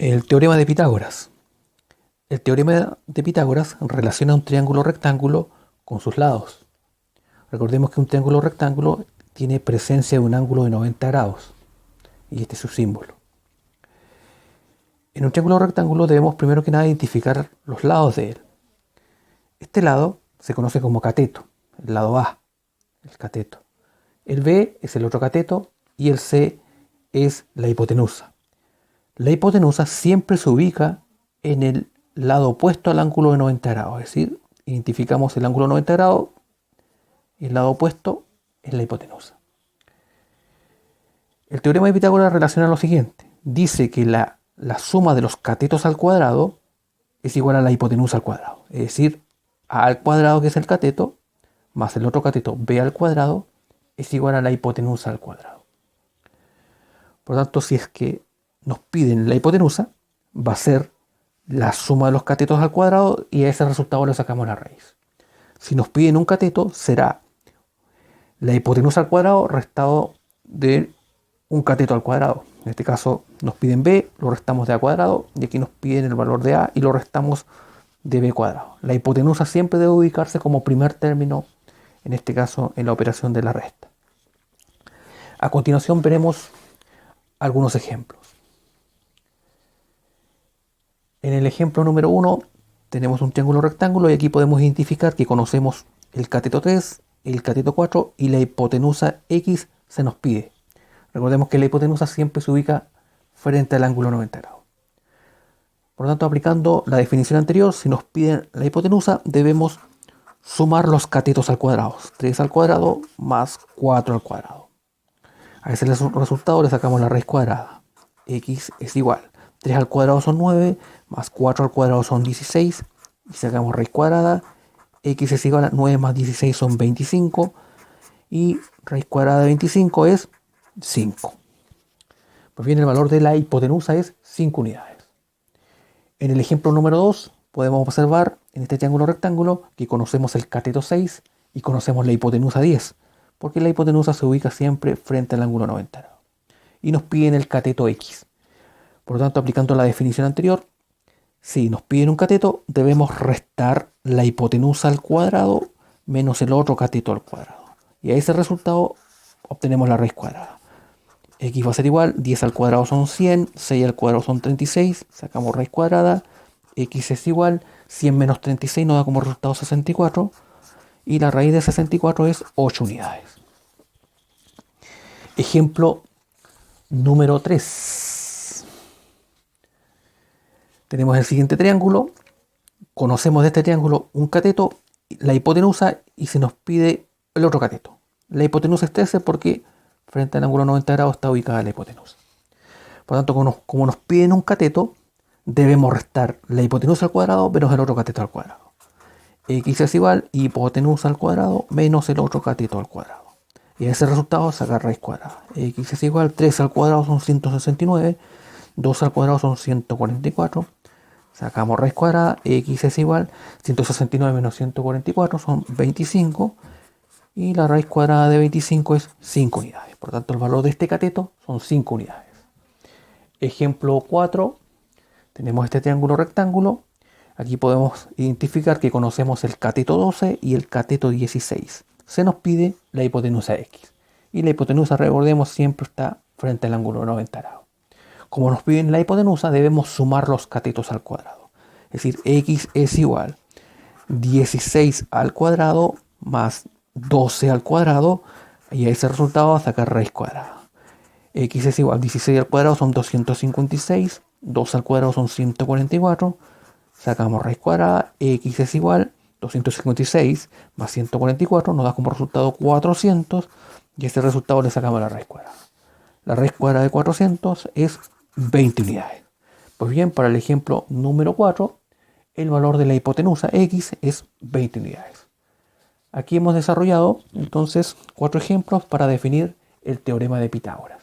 El teorema de Pitágoras. El teorema de Pitágoras relaciona un triángulo rectángulo con sus lados. Recordemos que un triángulo rectángulo tiene presencia de un ángulo de 90 grados y este es su símbolo. En un triángulo rectángulo debemos primero que nada identificar los lados de él. Este lado se conoce como cateto, el lado A, el cateto. El B es el otro cateto y el C es la hipotenusa. La hipotenusa siempre se ubica en el lado opuesto al ángulo de 90 grados, es decir, identificamos el ángulo de 90 grados y el lado opuesto es la hipotenusa. El teorema de Pitágoras relaciona lo siguiente: dice que la suma de los catetos al cuadrado es igual a la hipotenusa al cuadrado, es decir, a al cuadrado, que es el cateto, más el otro cateto b al cuadrado, es igual a la hipotenusa al cuadrado. Por lo tanto, si es que nos piden la hipotenusa, va a ser la suma de los catetos al cuadrado y a ese resultado le sacamos la raíz. Si nos piden un cateto, será la hipotenusa al cuadrado restado de un cateto al cuadrado. En este caso nos piden b, lo restamos de a cuadrado, y aquí nos piden el valor de a y lo restamos de b cuadrado. La hipotenusa siempre debe ubicarse como primer término, en este caso en la operación de la resta. A continuación veremos algunos ejemplos. En el ejemplo número 1 tenemos un triángulo rectángulo y aquí podemos identificar que conocemos el cateto 3, el cateto 4 y la hipotenusa x se nos pide. Recordemos que la hipotenusa siempre se ubica frente al ángulo 90 grados. Por lo tanto, aplicando la definición anterior, si nos piden la hipotenusa, debemos sumar los catetos al cuadrado. 3 al cuadrado más 4 al cuadrado. A ese resultado le sacamos la raíz cuadrada. X es igual. 3 al cuadrado son 9, más 4 al cuadrado son 16, y sacamos raíz cuadrada. X es igual a 9 más 16 son 25, y raíz cuadrada de 25 es 5. Pues bien, el valor de la hipotenusa es 5 unidades. En el ejemplo número 2 podemos observar en este triángulo rectángulo que conocemos el cateto 6 y conocemos la hipotenusa 10, porque la hipotenusa se ubica siempre frente al ángulo 90 grados. Y nos piden el cateto x. Por lo tanto, aplicando la definición anterior, si nos piden un cateto, debemos restar la hipotenusa al cuadrado menos el otro cateto al cuadrado. Y a ese resultado obtenemos la raíz cuadrada. X va a ser igual, 10 al cuadrado son 100, 6 al cuadrado son 36, sacamos raíz cuadrada, x es igual, 100 menos 36 nos da como resultado 64, y la raíz de 64 es 8 unidades. Ejemplo número 3. Tenemos el siguiente triángulo, conocemos de este triángulo un cateto, la hipotenusa, y se nos pide el otro cateto. La hipotenusa es 13 porque frente al ángulo 90 grados está ubicada la hipotenusa. Por lo tanto, como nos piden un cateto, debemos restar la hipotenusa al cuadrado menos el otro cateto al cuadrado. X es igual hipotenusa al cuadrado menos el otro cateto al cuadrado. Y a ese resultado sacar raíz cuadrada. X es igual, 3 al cuadrado son 169, 2 al cuadrado son 144. Sacamos raíz cuadrada, x es igual, 169 menos 144 son 25. Y la raíz cuadrada de 25 es 5 unidades. Por tanto, el valor de este cateto son 5 unidades. Ejemplo 4. Tenemos este triángulo rectángulo. Aquí podemos identificar que conocemos el cateto 12 y el cateto 16. Se nos pide la hipotenusa x. Y la hipotenusa, recordemos, siempre está frente al ángulo 90 grados. Como nos piden la hipotenusa, debemos sumar los catetos al cuadrado. Es decir, x es igual 16 al cuadrado más 12 al cuadrado, y a ese resultado va a sacar raíz cuadrada. X es igual, 16 al cuadrado son 256, 2 al cuadrado son 144, sacamos raíz cuadrada, x es igual, 256 más 144 nos da como resultado 400, y a ese resultado le sacamos la raíz cuadrada. La raíz cuadrada de 400 es 20 unidades. Pues bien, para el ejemplo número 4, el valor de la hipotenusa x es 20 unidades. Aquí hemos desarrollado entonces 4 ejemplos para definir el teorema de Pitágoras.